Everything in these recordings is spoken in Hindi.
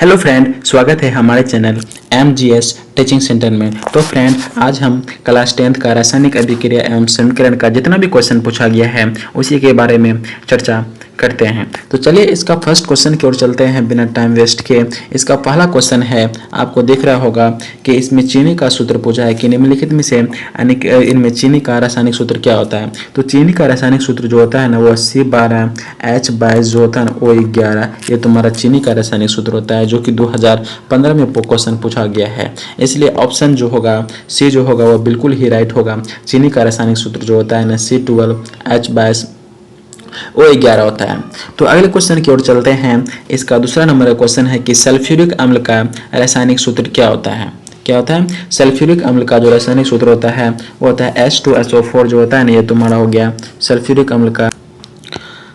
हेलो फ्रेंड, स्वागत है हमारे चैनल MGS टीचिंग सेंटर में। तो फ्रेंड, आज हम क्लास 10th का रासायनिक अभिक्रिया एवं समीकरण का जितना भी क्वेश्चन पूछा गया है उसी के बारे में चर्चा करते हैं। तो चलिए इसका फर्स्ट क्वेश्चन की ओर चलते हैं बिना टाइम वेस्ट के। इसका पहला क्वेश्चन है, आपको दिख रहा होगा कि इसमें चीनी का सूत्र पूछा है कि निम्नलिखित में से इनमें चीनी का रासायनिक सूत्र क्या होता है। तो चीनी का रासायनिक सूत्र जो होता है ना, वो C12H22 जो होता है ना, O11, ये तुम्हारा चीनी का रासायनिक सूत्र होता है, जो कि 2015 में क्वेश्चन पूछा गया है। इसलिए ऑप्शन जो होगा सी जो होगा वो बिल्कुल ही राइट होगा। चीनी का रासायनिक सूत्र जो होता है ना, C12H22O11 होता है। तो अगले क्वेश्चन की ओर चलते हैं। इसका दूसरा नंबर का क्वेश्चन है कि सल्फ्यूरिक अम्ल का रासायनिक सूत्र क्या होता है। क्या होता है? सल्फ्यूरिक अम्ल का जो रासायनिक सूत्र होता है वो होता है H2SO4 जो होता है ना, ये तुम्हारा हो गया सल्फ्यूरिक अम्ल का।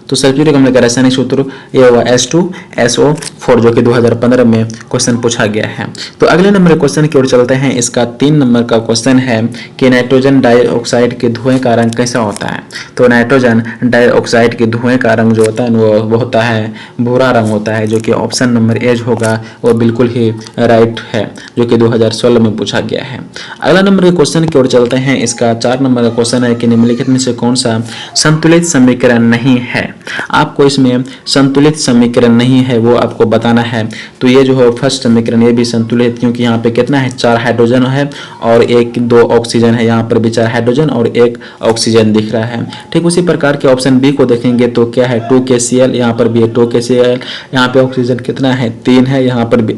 तो सल्फ्यूरिक अम्ल का रासायनिक सूत्र ये हुआ H2SO4 जो कि 2015 में क्वेश्चन पूछा गया है। तो अगले नंबर क्वेश्चन की ओर चलते हैं। इसका 3 नंबर का क्वेश्चन है कि नाइट्रोजन डाइऑक्साइड के धुएं का रंग कैसा होता है। तो नाइट्रोजन डाइऑक्साइड के धुएं का रंग जो होता है वो होता है भूरा रंग होता है, जो कि ऑप्शन नंबर एज होगा वो बिल्कुल ही राइट है, जो कि 2016 में पूछा गया है। अगला नंबर के क्वेश्चन की ओर चलते हैं। इसका 4 नंबर का क्वेश्चन है कि निम्नलिखित में से कौन सा संतुलित समीकरण नहीं है। आपको इसमें संतुलित समीकरण नहीं है वो आपको बताना है। तो ये जो है फर्स्ट समीकरण ये भी संतुलित, क्योंकि यहाँ पे कितना है, 4 हाइड्रोजन है और 2 ऑक्सीजन है। यहाँ पर भी 4 हाइड्रोजन और 1 ऑक्सीजन दिख रहा है। ठीक उसी प्रकार के ऑप्शन बी को देखेंगे तो क्या है, 2KCl, यहाँ पर भी है 2KCl। यहाँ पे ऑक्सीजन कितना है, 3 है। यहाँ पर भी,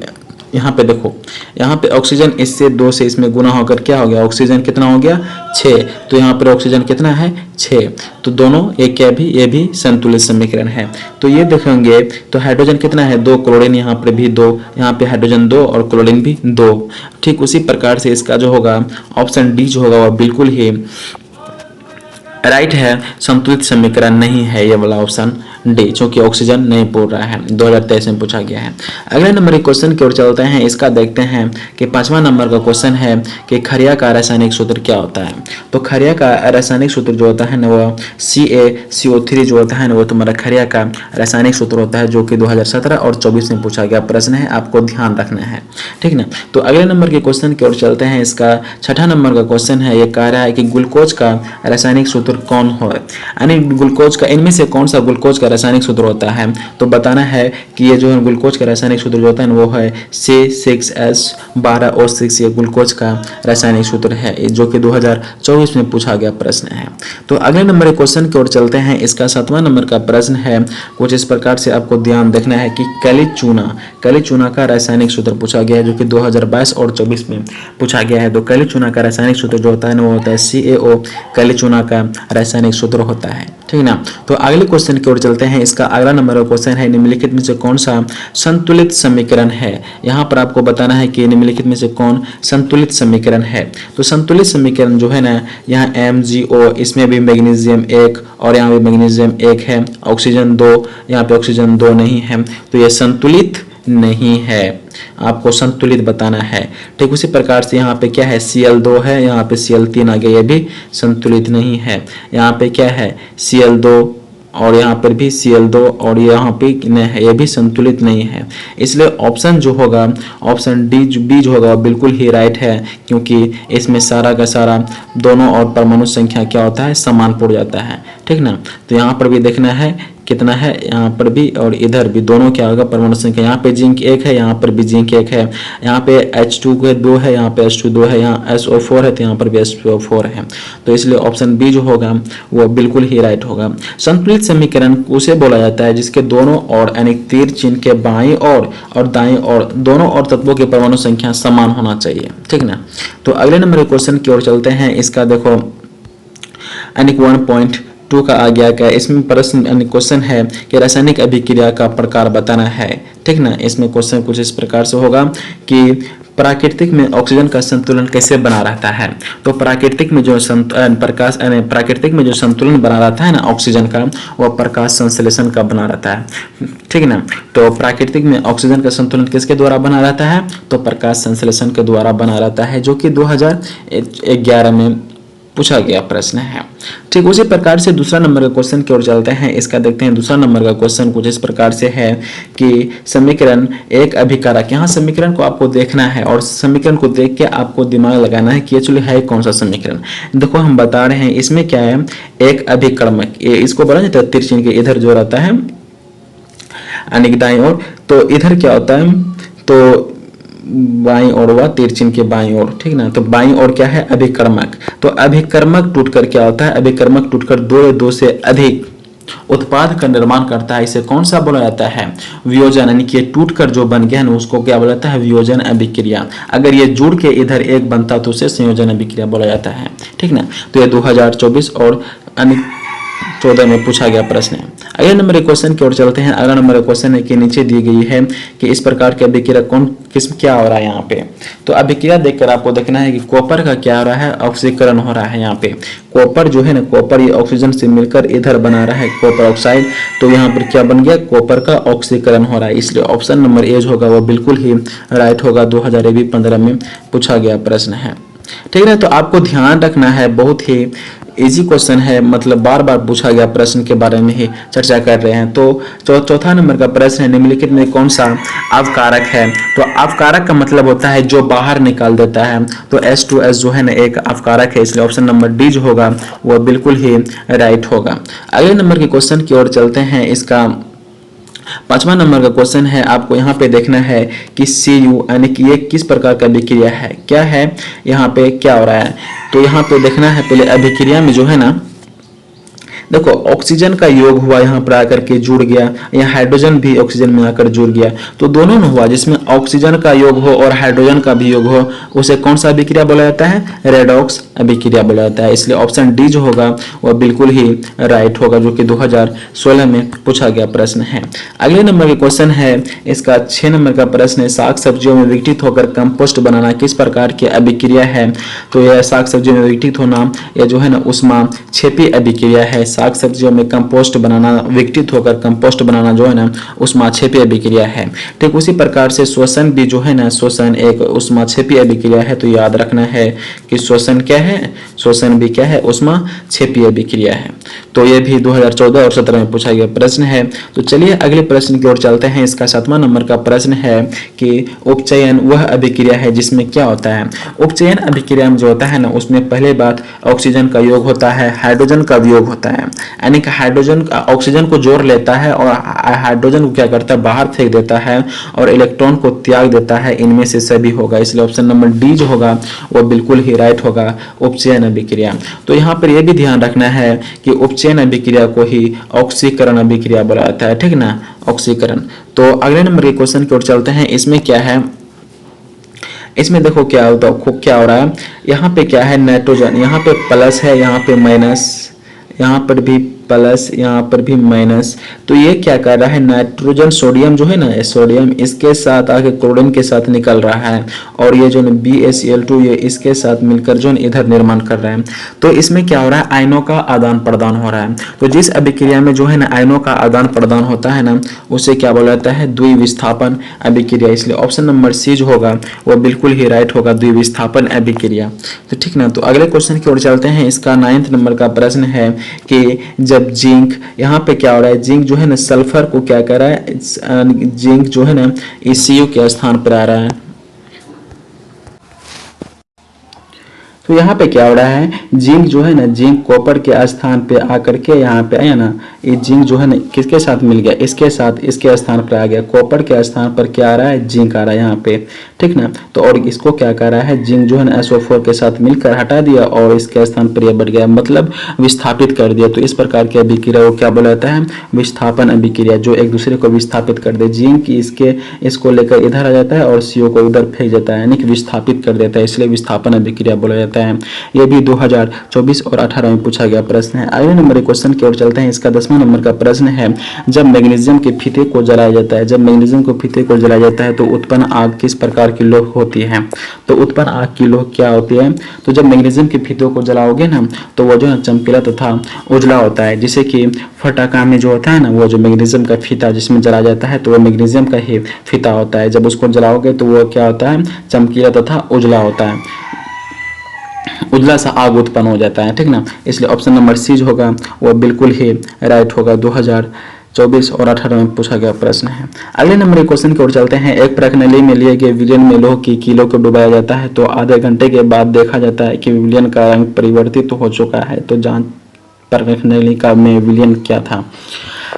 यहाँ पे देखो, यहाँ पे ऑक्सीजन इससे 2 से इसमें गुना होकर क्या हो गया, ऑक्सीजन कितना हो गया, 6। तो यहाँ पर ऑक्सीजन कितना है, 6। तो दोनों ये भी संतुलित समीकरण है। तो ये देखेंगे तो हाइड्रोजन कितना है, 2, क्लोरीन यहाँ पर भी 2, यहाँ पे हाइड्रोजन 2 और क्लोरीन भी 2। ठीक उसी प्रकार से इसका जो होगा ऑप्शन डी जो होगा वह बिल्कुल ही राइट है, संतुलित समीकरण नहीं है ये वाला ऑप्शन डी, क्योंकि ऑक्सीजन नहीं बोल रहा है। 2023 में पूछा गया है। अगले नंबर के क्वेश्चन की ओर चलते हैं। इसका देखते हैं कि 5वां नंबर का क्वेश्चन है कि खरिया का रासायनिक सूत्र क्या होता है। तो खरिया का रासायनिक सूत्र जो होता है ना, वो CaCO3 जो होता है ना, वो तुम्हारा खरिया का रासायनिक सूत्र होता है, जो कि 2017 और 24 में पूछा गया प्रश्न है, आपको ध्यान रखना है। ठीक ना। तो अगले नंबर के क्वेश्चन की ओर चलते हैं। इसका 6ठा नंबर का क्वेश्चन है, ये कह रहा है कि ग्लूकोज का रासायनिक सूत्र कौन हो, यानी ग्लूकोज का इनमें से कौन सा ग्लूकोज का रासायनिक सूत्र होता है। तो बताना है कि ये जो है ग्लूकोज का रासायनिक सूत्र जो होता है वो है C6H12O6। ये ग्लूकोज का रासायनिक सूत्र है, जो कि 2024 में पूछा गया प्रश्न है। तो अगले नंबर के क्वेश्चन की ओर चलते हैं। इसका 7वां नंबर का प्रश्न है, कुछ इस प्रकार से आपको ध्यान देखना है कि कैली चूना का रासायनिक सूत्र पूछा गया है, जो कि 2022 और 24 में पूछा गया है। तो कैली चूना का रासायनिक सूत्र जो होता है वो होता है CaO। कैली चूना का रासायनिक सूत्र होता है। ठीक ना। तो अगले क्वेश्चन की ओर चलते हैं। इसका अगला नंबर का क्वेश्चन है, निम्नलिखित में से कौन सा संतुलित समीकरण है। यहाँ पर आपको बताना है कि निम्नलिखित में से कौन संतुलित समीकरण है। तो संतुलित समीकरण जो है ना, यहाँ MgO, इसमें भी मैग्नीशियम 1 और यहाँ भी मैग्नीशियम 1 है, ऑक्सीजन 2, यहाँ पे ऑक्सीजन 2 नहीं है, तो ये संतुलित नहीं है, आपको संतुलित बताना है। ठीक उसी प्रकार से यहाँ पे क्या है, Cl2 है, यहाँ पे Cl3 आ गया, ये भी संतुलित नहीं है। यहाँ पे क्या है, Cl2 और यहाँ पर भी Cl2 और यहाँ पे है, ये भी संतुलित नहीं है। इसलिए ऑप्शन जो होगा ऑप्शन डी बी जो होगा बिल्कुल ही राइट है, क्योंकि इसमें सारा का सारा दोनों और परमाणु संख्या क्या होता है, समान पड़ जाता है। ठीक ना। तो यहाँ पर भी देखना है कितना है, यहाँ पर भी और इधर भी दोनों क्या होगा, परमाणु संख्या। यहाँ पे जिंक 1 है, यहाँ पर भी जिंक 1 है, यहाँ पे H2 है, यहाँ पे H2 है, यहाँ SO4 है, तो यहाँ पर भी SO4 है। तो इसलिए ऑप्शन बी जो होगा वो बिल्कुल ही राइट होगा। संतुलित समीकरण उसे बोला जाता है जिसके दोनों ओर यानी तीर चिन्ह के बाईं ओर और दाईं ओर दोनों और तत्वों की परमाणु संख्या समान होना चाहिए। ठीक ना। तो अगले नंबर के क्वेश्चन की ओर चलते हैं। इसका देखो अनिक 1.2 का आ गया क्या, इसमें प्रश्न क्वेश्चन है कि रासायनिक अभिक्रिया का प्रकार बताना है। ठीक ना। इसमें क्वेश्चन कुछ इस प्रकार से होगा कि प्राकृतिक में ऑक्सीजन का संतुलन कैसे बना रहता है। तो प्राकृतिक में जो संतुलन बना रहता है ना ऑक्सीजन का, वह प्रकाश संश्लेषण का बना रहता है। ठीक ना। तो प्राकृतिक में ऑक्सीजन का संतुलन किसके द्वारा बना रहता है, तो प्रकाश संश्लेषण के द्वारा बना रहता है, जो कि 2011 में पूछा गया प्रश्न है। ठीक उसी प्रकार से दूसरा नंबर का क्वेश्चन की ओर चलते हैं। इसका देखते हैं दूसरा नंबर का क्वेश्चन कुछ इस प्रकार से है कि समीकरण एक अभिकारक, यहाँ समीकरण को आपको देखना है और समीकरण को देख के आपको दिमाग लगाना है कि एक्चुअली है कौन सा समीकरण। देखो हम बता रहे हैं इसमें क्या है, एक अभिकर्मक, इसको बोला जाता है तिरछिन के इधर जो रहता है यानी कि दाईं ओर, तो इधर क्या होता है, तो बाईं ओर व तिरछिन के बाईं ओर, ठीक ना। तो बाईं ओर क्या है, अभिकर्मक। तो अभिकर्मक टूटकर क्या होता है, अभिकर्मक टूटकर दो या दो से अधिक उत्पाद का निर्माण करता है। इसे कौन सा बोला जाता है, वियोजन, यानी कि टूटकर जो बन गया है ना उसको क्या बोला जाता है, वियोजन अभिक्रिया। अगर ये जुड़ के इधर एक बनता तो उसे संयोजन अभिक्रिया बोला जाता है, ठीक ना। तो ये 2024 और 14 में पूछा गया प्रश्न है। अगले नंबर के क्वेश्चन की ओर चलते हैं। अगला नंबर का क्वेश्चन है कि नीचे दी गई है कि इस प्रकार की अभिक्रिया कौन किस्म क्या हो रहा है यहाँ पे। तो अभिक्रिया देखकर आपको देखना है कि कॉपर का क्या हो रहा है, ऑक्सीकरण हो रहा है। यहाँ पे कॉपर जो है ना, कॉपर ये ऑक्सीजन से मिलकर इधर बना रहा है कॉपर ऑक्साइड, तो यहाँ पर क्या बन गया, कॉपर का ऑक्सीकरण हो रहा है। इसलिए ऑप्शन नंबर ए जो होगा वो बिल्कुल ही राइट होगा, 2015 में पूछा गया प्रश्न है, ठीक है। तो आपको ध्यान रखना है, बहुत ही इजी क्वेश्चन है, मतलब बार बार पूछा गया प्रश्न के बारे में ही चर्चा कर रहे हैं। तो चौथा नंबर का प्रश्न है, निम्नलिखित में कौन सा अवकारक है। तो अवकारक का मतलब होता है जो बाहर निकाल देता है। तो H2S जो है ना एक अवकारक है, इसलिए ऑप्शन नंबर डी जो होगा वो बिल्कुल ही राइट होगा। अगले नंबर के क्वेश्चन की ओर चलते हैं। इसका 5वां नंबर का क्वेश्चन है, आपको यहाँ पे देखना है कि Cu यानी कि ये किस प्रकार का अभिक्रिया है, क्या है, यहाँ पे क्या हो रहा है। तो यहाँ पे देखना है पहले अभिक्रिया में जो है ना, देखो ऑक्सीजन का योग हुआ, यहाँ पर आकर के जुड़ गया, यहाँ हाइड्रोजन भी ऑक्सीजन में आकर जुड़ गया, तो दोनों में हुआ जिसमें ऑक्सीजन का योग हो और हाइड्रोजन का भी योग हो, उसे कौन सा अभिक्रिया बोला जाता है, रेडॉक्स अभिक्रिया बोला जाता है। इसलिए ऑप्शन डी जो होगा वह बिल्कुल ही राइट होगा, जो कि 2016 में पूछा गया प्रश्न है। अगले नंबर का क्वेश्चन है, इसका 6 नंबर का प्रश्न है, साग सब्जियों में विघटित होकर कंपोस्ट बनाना किस प्रकार की अभिक्रिया है। तो यह साग सब्जियों में विघटित होना यह जो है ना उष्मा क्षेपी अभिक्रिया है। साग सब्जियों में कंपोस्ट बनाना, विघटित होकर कंपोस्ट बनाना जो है ना ऊष्माक्षेपी अभिक्रिया है। ठीक उसी प्रकार से श्वसन भी जो है ना, श्वसन एक ऊष्माक्षेपी अभिक्रिया है। तो याद रखना है कि श्वसन क्या है, श्वसन भी क्या है, ऊष्माक्षेपी अभिक्रिया है। तो ये भी 2014 और 17 में पूछा गया प्रश्न है। तो चलिए अगले प्रश्न की ओर चलते हैं। इसका 7वां नंबर का प्रश्न है कि उपचयन वह अभिक्रिया है जिसमें क्या होता है। उपचयन अभिक्रिया में जो होता है ना, उसमें पहले बात ऑक्सीजन का योग होता है, हाइड्रोजन का वियोग होता है, यानी कि हाइड्रोजन ऑक्सीजन को जोड़ लेता है और हाइड्रोजन को क्या करता है, बाहर फेंक देता है और इलेक्ट्रॉन को त्याग देता है। इनमें से सभी होगा, इसलिए ऑप्शन नंबर डी जो होगा वो बिल्कुल ही राइट होगा, उपचयन अभिक्रिया। तो यहाँ पर यह भी ध्यान रखना है कि उपचयन अभिक्रिया को ही ऑक्सीकरण अभिक्रिया बोला जाता है, ठीक ना, ऑक्सीकरण। तो अगले नंबर के क्वेश्चन की ओर चलते हैं। इसमें क्या है, इसमें देखो क्या होता है, क्या हो रहा है, यहाँ पे क्या है, नाइट्रोजन, यहाँ पे प्लस है, यहाँ पे माइनस, यहाँ पर भी प्लस, यहाँ पर भी माइनस। तो ये क्या कर रहा है, नाइट्रोजन सोडियम जो है ना, सोडियम इसके साथ आके क्लोरीन के साथ निकल रहा है और ये जो BaCl2 ये इसके साथ मिलकर जो इधर निर्माण कर रहा है। तो इसमें क्या हो रहा है, आयनों का आदान प्रदान हो रहा है। तो जिस अभिक्रिया में जो है ना आयनों का आदान प्रदान होता है ना, उसे क्या बोला जाता है, द्विविस्थापन अभिक्रिया। इसलिए ऑप्शन नंबर सी जो होगा वो बिल्कुल ही राइट होगा, द्विविस्थापन अभिक्रिया। तो ठीक ना। तो अगले क्वेश्चन की ओर चलते हैं। इसका 9वां नंबर का प्रश्न है कि जब जिंक, यहाँ पे क्या हो रहा है, जिंक जो है ना सल्फर को क्या कर रहा है, जिंक जो है ना Cu के स्थान पर आ रहा है। तो यहाँ पे क्या हो रहा है, जिंक जो है ना, जिंक कॉपर के स्थान पे आकर के यहाँ पे आया ना, ये जिंक जो है ना किसके साथ मिल गया, इसके साथ, इसके स्थान पर आ गया, कॉपर के स्थान पर क्या आ रहा है, जिंक आ रहा है यहाँ पे, ठीक ना। तो और इसको क्या कर रहा है, जिंक जो है ना SO4 के साथ मिलकर हटा दिया और इसके स्थान पर यह बढ़ गया, मतलब विस्थापित कर दिया। तो इस प्रकार की अभिक्रिया को क्या बोला जाता है, विस्थापन अभिक्रिया, जो एक दूसरे को विस्थापित कर दे। जिंक इसको लेकर इधर आ जाता है और CO को इधर फेंक देता है, यानी कि विस्थापित कर देता है, इसलिए विस्थापन अभिक्रिया बोला जाता है। यह भी 2024 और 18 में पूछा गया प्रश्न है। अगले नंबर के क्वेश्चन की ओर चलते हैं। इसका 10वां नंबर का प्रश्न है, जब मैग्नीशियम के फीते को जलाया जाता है, जब मैग्नीशियम को फीते को जलाया जाता है तो उत्पन्न आग किस प्रकार की लौ होती है। तो उत्पन्न आग की लौ क्या होती है, तो जब मैग्नीशियम के फीतों को जलाओगे ना तो वो जो है चमकीला तथा उजला होता है। जैसे कि फटाका में जो होता है ना, वो जो मैग्नीशियम का फीता जिसमें जलाया जाता है तो वो मैग्नीशियम का ही फीता होता है। जब उसको जलाओगे तो वो क्या होता है, चमकीला तथा उजला होता है। उजला सा आग उत्पन्न हो जाता है, ठीक ना। इसलिए ऑप्शन नंबर सी जो होगा वो बिल्कुल ही राइट होगा। 2024 और 18 में पूछा गया प्रश्न है। अगले नंबर के क्वेश्चन की ओर चलते हैं। एक प्रश्नावली में लिए गए विलयन में लौह की कीलों को डुबाया जाता है तो आधे घंटे के बाद देखा जाता है कि विलयन का रंग परिवर्तित हो चुका है, तो जांच प्रश्नावली का में विलयन क्या था।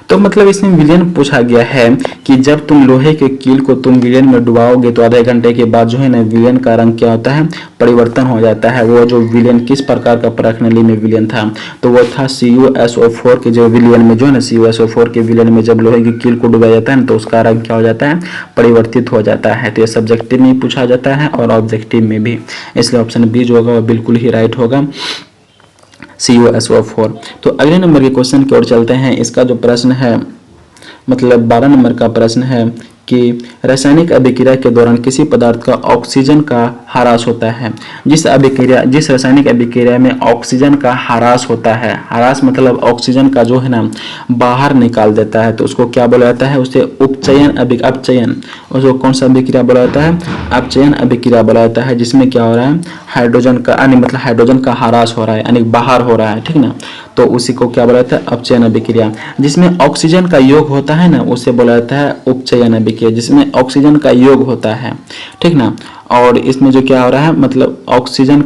तो मतलब इसमें विलयन पूछा गया है कि जब तुम लोहे के कील को तुम विलयन में डुबाओगे तो आधे घंटे के बाद जो है ना विलयन का रंग क्या होता है, परिवर्तन हो जाता है। वो जो विलयन किस प्रकार का प्रश्नावली में विलयन था, तो वो था CuSO4 के जो विलयन में जो है ना CuSO4 के विलयन में जब लोहे की कील को डुबाया जाता है तो उसका रंग क्या हो जाता है, परिवर्तित हो जाता है। तो ये सब्जेक्टिव में पूछा जाता है और ऑब्जेक्टिव में भी, इसलिए ऑप्शन बी जो होगा वो बिल्कुल ही राइट होगा, CuSO4। तो अगले नंबर के क्वेश्चन की ओर चलते हैं। इसका जो प्रश्न है मतलब 12 नंबर का प्रश्न है कि रासायनिक अभिक्रिया के दौरान किसी पदार्थ का ऑक्सीजन का ह्रास होता है। जिस रासायनिक अभिक्रिया में ऑक्सीजन का ह्रास होता है, ह्रास मतलब ऑक्सीजन का जो है ना बाहर निकाल देता है, तो उसको क्या बोला जाता है, उसे अपचयन उसको कौन सा अभिक्रिया बोला जाता है, अपचयन अभिक्रिया बोला जाता है। जिसमें क्या हो रहा है, हाइड्रोजन का मतलब हाइड्रोजन का ह्रास हो रहा है यानी बाहर हो रहा है, ठीक ना। तो उसी को क्या बोला जाता है, अपचयन अभिक्रिया। जिसमें ऑक्सीजन का योग होता है ना उसे बोला जाता है उपचयन अभिक्रिया, जिसमें ऑक्सीजन का योग होता है, ठीक ना। और इसमें जो क्या हो रहा है मतलब ऑक्सीजन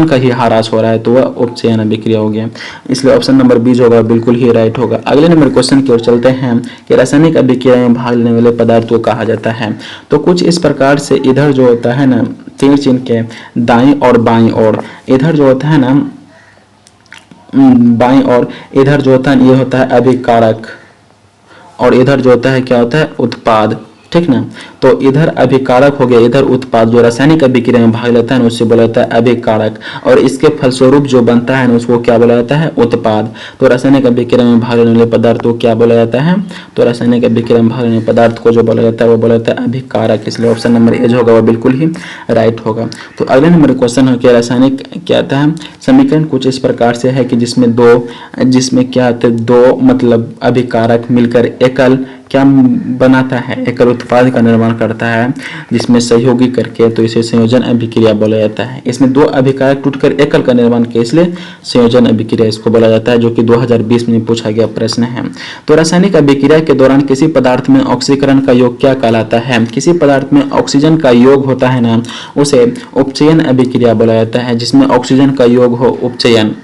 का ही ह्रास हो रहा है, तो वह उपचयन अभिक्रिया हो गया। इसलिए ऑप्शन नंबर बी जो होगा बिल्कुल ही राइट होगा। अगले नंबर क्वेश्चन की ओर चलते हैं कि रासायनिक अभिक्रिया में भाग लेने वाले पदार्थ को कहा जाता है। तो कुछ इस प्रकार से इधर जो होता है ना तीर चिन्ह के दाईं और बाईं ओर, इधर जो होता है ना बाईं और इधर जो होता है ये होता है अभिकारक और इधर जो होता है क्या होता है, उत्पाद, ठीक ना। तो इधर अभिकारक हो गया, इधर उत्पाद। जो रासायनिक अभिक्रिया में भाग लेता है ना उससे बोला जाता है अभिकारक, और इसके फलस्वरूप जो बनता है ना उसको क्या बोला जाता है, उत्पाद। तो रासायनिक अभिक्रिया में भाग लेने वाले पदार्थ को क्या बोला जाता है, तो रासायनिक अभिक्रिया में भाग लेने पदार्थ को जो बोला जाता है वो बोला जाता है अभिकारक। इसलिए ऑप्शन नंबर ए जो होगा वो बिल्कुल ही राइट होगा। तो अगले नंबर क्वेश्चन है कि रासायनिक क्या आता है, समीकरण कुछ इस प्रकार से है कि जिसमें क्या होता है, दो मतलब अभिकारक मिलकर एकल क्या बनाता है, एकल उत्पाद का निर्माण करता है, जिसमें सहयोगी करके, तो इसे संयोजन अभिक्रिया बोला जाता है। इसमें दो अभिकारक टूटकर एकल का निर्माण किया, इसलिए संयोजन अभिक्रिया इसको बोला जाता है, जो कि 2020 में पूछा गया प्रश्न है। तो रासायनिक अभिक्रिया के दौरान किसी पदार्थ में ऑक्सीकरण का योग क्या कहलाता है, किसी पदार्थ में ऑक्सीजन का योग होता है ना उसे उपचयन अभिक्रिया बोला जाता है, जिसमें ऑक्सीजन का योग हो, उपचयन।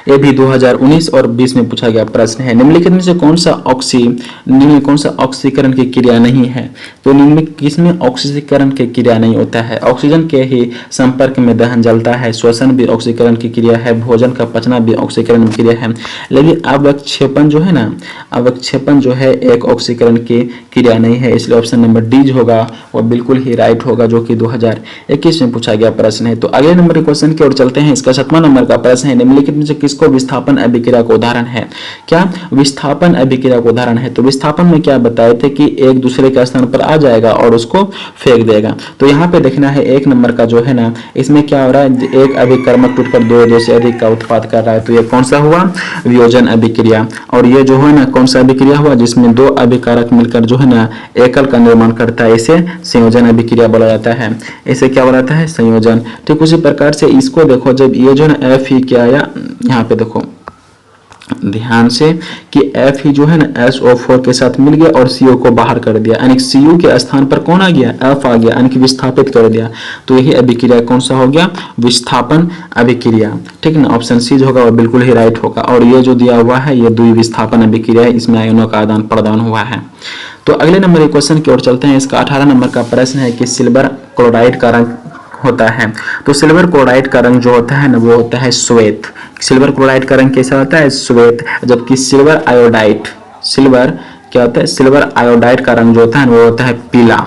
ये भी 2019 और 20 में पूछा गया प्रश्न है। निम्नलिखित में से कौन सा ऑक्सीकरण की क्रिया नहीं है, तो निम्नलिखित किसमें ऑक्सीकरण की क्रिया नहीं होता है। ऑक्सीजन के ही संपर्क में दहन जलता है, श्वसन भी ऑक्सीकरण की क्रिया है, भोजन का पचना भी ऑक्सीकरण की क्रिया है, लेकिन अवक्षेपण जो है ना, अवक्षेपण जो है एक ऑक्सीकरण की क्रिया नहीं है। इसलिए ऑप्शन नंबर डी जो होगा वो बिल्कुल ही राइट होगा, जो कि 2021 में पूछा गया प्रश्न है। तो अगले नंबर के क्वेश्चन की ओर चलते हैं। इसका 7वां नंबर का प्रश्न है, निम्नलिखित में से किसको विस्थापन अभिक्रिया का उदाहरण है। क्या विस्थापन अभिक्रिया का उदाहरण है, तो विस्थापन में क्या बताए थे कि एक दूसरे के स्थान पर आ जाएगा और उसको फेंक देगा। तो यहाँ पे देखना है 1 नंबर का जो है ना, इसमें क्या हो रहा है, एक अभिकर्मक टूटकर दो से अधिक का उत्पाद कर रहा है, तो ये कौन सा हुआ, वियोजन अभिक्रिया। और ये जो है ना कौन सा अभिक्रिया हुआ, जिसमें दो अभिकारक मिलकर जो है ना एकल का निर्माण करता है, इसे संयोजन अभिक्रिया बोला जाता है। इसे क्या बोला जाता है, संयोजन। ठीक उसी प्रकार से इसको देखो, जब ये जो है ना एफ ही क्या आया, यहाँ पे देखो ध्यान से कि F ही जो है ना SO4 के साथ मिल गया और CO को बाहर कर दिया, यानी CO के स्थान पर कौन आ गया, F आ गया, यानी कि विस्थापित कर दिया। तो यही अभिक्रिया कौन सा हो गया, विस्थापन अभिक्रिया। ठीक है ना, ऑप्शन सी जो होगा वो बिल्कुल ही राइट होगा। और ये जो दिया हुआ है ये द्विविस्थापन अभिक्रिया है, इसमें आयनों का आदान प्रदान हुआ है। तो अगले नंबर के क्वेश्चन की ओर चलते हैं। इसका 18 नंबर का प्रश्न है कि सिल्वर क्लोराइड का रंग होता है। तो सिल्वर क्लोराइड का रंग जो होता है ना वो होता है श्वेत। सिल्वर क्लोराइड का रंग कैसा होता है, श्वेत। जबकि सिल्वर आयोडाइड, सिल्वर क्या होता है, सिल्वर आयोडाइड का रंग जो होता है वो होता है पीला।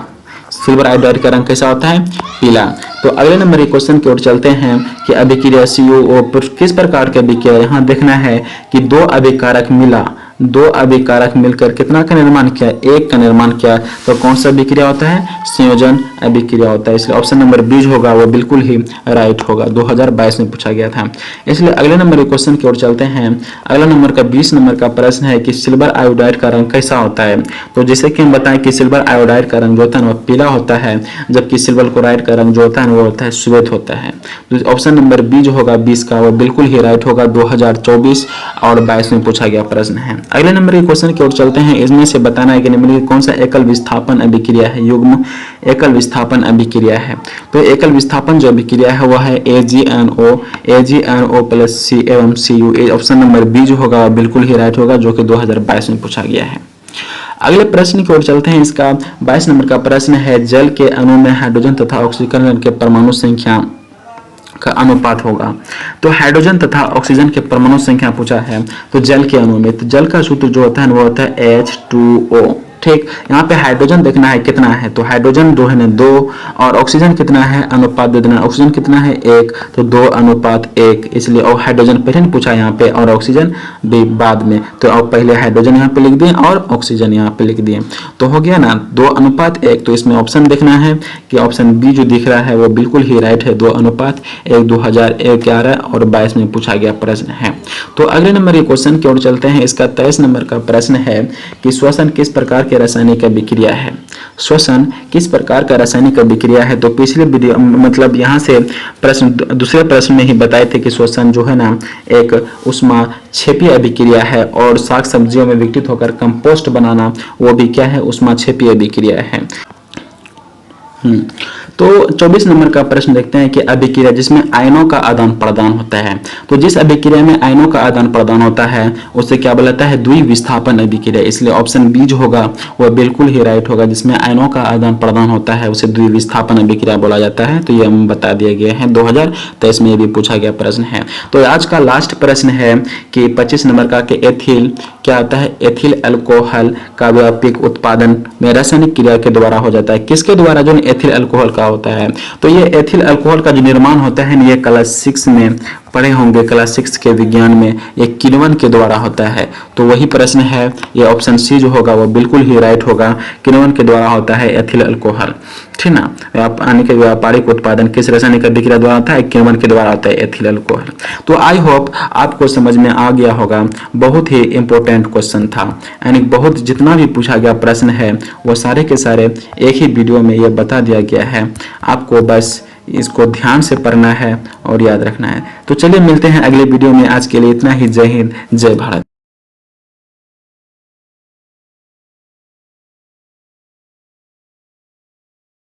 सिल्वर आयोडाइड का रंग कैसा होता है, पीला। तो अगले नंबर के क्वेश्चन की ओर चलते हैं कि अभिक्रिया CO किस प्रकार की अभिक्रिया। यहाँ देखना है कि दो अभिकारक मिला, दो अभिकारक मिलकर कितना का निर्माण किया, एक का निर्माण किया, तो कौन सा अभिक्रिया होता है, संयोजन अभिक्रिया होता है। इसलिए ऑप्शन नंबर बी जो होगा वो बिल्कुल ही राइट होगा, 2022 में पूछा गया था। इसलिए अगले नंबर के क्वेश्चन की ओर चलते हैं। अगला नंबर का 20 नंबर का प्रश्न है कि सिल्वर आयोडाइड का रंग कैसा होता है। तो जैसे कि हम बताएं कि सिल्वर आयोडाइड का रंग जो होता है वो पीला होता है, जबकि सिल्वर क्लोराइड का रंग जो होता है वो होता है श्वेत होता है। तो ऑप्शन नंबर बी जो होगा 20 का वो बिल्कुल ही राइट होगा, 2024 और 22 में पूछा गया प्रश्न है। अगले नंबर के क्वेश्चन की ओर चलते हैं। इसमें से बताना है कि निम्नलिखित कौन सा एकल विस्थापन अभिक्रिया है, युग्म एकल विस्थापन अभिक्रिया है। तो एकल विस्थापन जो अभिक्रिया है वह है AgNO प्लस C एवं Cu। ऑप्शन नंबर बी जो होगा बिल्कुल ही राइट होगा, जो कि 2022 में पूछा गया है। अगले प्रश्न की ओर चलते हैं। इसका 22 नंबर का प्रश्न है जल के अणु में हाइड्रोजन तथा ऑक्सीजन के परमाणु संख्या का अनुपात होगा। तो हाइड्रोजन तथा ऑक्सीजन के परमाणु संख्या पूछा है, तो जल के अणु में, तो जल का सूत्र जो होता है वो होता है H2O। ठीक, यहाँ पे हाइड्रोजन देखना है कितना है, तो हाइड्रोजन जो है ना 2 और ऑक्सीजन कितना है, अनुपात दे देना। ऑक्सीजन कितना है 1, तो 2:1, इसलिए और हाइड्रोजन पहले पूछा यहाँ पे और ऑक्सीजन भी बाद में। तो अब पहले हाइड्रोजन यहाँ पे लिख दिए और ऑक्सीजन यहाँ पे लिख दिए, तो हो गया ना 2:1। तो इसमें ऑप्शन देखना है कि ऑप्शन बी जो दिख रहा है वो बिल्कुल ही राइट है, 2:1, 2011 और 22 में पूछा गया प्रश्न है। तो अगले नंबर के क्वेश्चन की ओर चलते हैं। इसका 23 नंबर का प्रश्न है कि श्वसन किस प्रकार रासायनिक अभिक्रिया है। श्वसन किस प्रकार का रासायनिक अभिक्रिया है। तो पिछले वीडियो मतलब यहाँ से प्रश्न दूसरे प्रश्न में ही बताए थे कि श्वसन जो है ना एक ऊष्माक्षेपीय अभिक्रिया है, और साग सब्जियों में विघटित होकर कंपोस्ट बनाना वो भी क्या है, ऊष्माक्षेपीय अभिक्रिया है। तो 24 नंबर का प्रश्न देखते हैं कि अभिक्रिया जिसमें आयनों का आदान प्रदान होता है। तो जिस अभिक्रिया में आयनों का आदान प्रदान होता है उसे क्या बोलता है, द्विविस्थापन अभिक्रिया। इसलिए ऑप्शन बी जो होगा वह बिल्कुल ही राइट होगा, जिसमें आयनों का आदान प्रदान होता है उसे द्विविस्थापन अभिक्रिया बोला जाता है। तो ये हम बता दिए गए हैं, 2023 में भी पूछा गया प्रश्न है। तो आज का लास्ट प्रश्न है कि 25 नंबर का कि एथिल क्या होता है, एथिल अल्कोहल का व्यापक उत्पादन में रासायनिक क्रिया के द्वारा हो जाता है। किसके द्वारा, जो एथिल अल्कोहल का होता है। तो ये एथिल अल्कोहल का जो निर्माण होता है ये क्लास 6 में पढ़े होंगे, क्लास 6 के विज्ञान में, ये किण्वन के द्वारा होता है। तो वही प्रश्न है, ये ऑप्शन सी जो होगा वो बिल्कुल ही राइट होगा, किण्वन के द्वारा होता है एथिल अल्कोहल। ठीक ना, यानी कि व्यापारिक उत्पादन किस रासायनिक अभिक्रिया द्वारा होता है, किण्वन के द्वारा होता है एथिल अल्कोहल। तो आई होप आपको समझ में आ गया होगा, बहुत ही इंपॉर्टेंट क्वेश्चन था, यानी बहुत जितना भी पूछा गया प्रश्न है वो सारे के सारे एक ही वीडियो में ये बता दिया गया है। आपको बस इसको ध्यान से पढ़ना है और याद रखना है। तो चलिए मिलते हैं अगले वीडियो में, आज के लिए इतना ही। जय हिंद, जय भारत।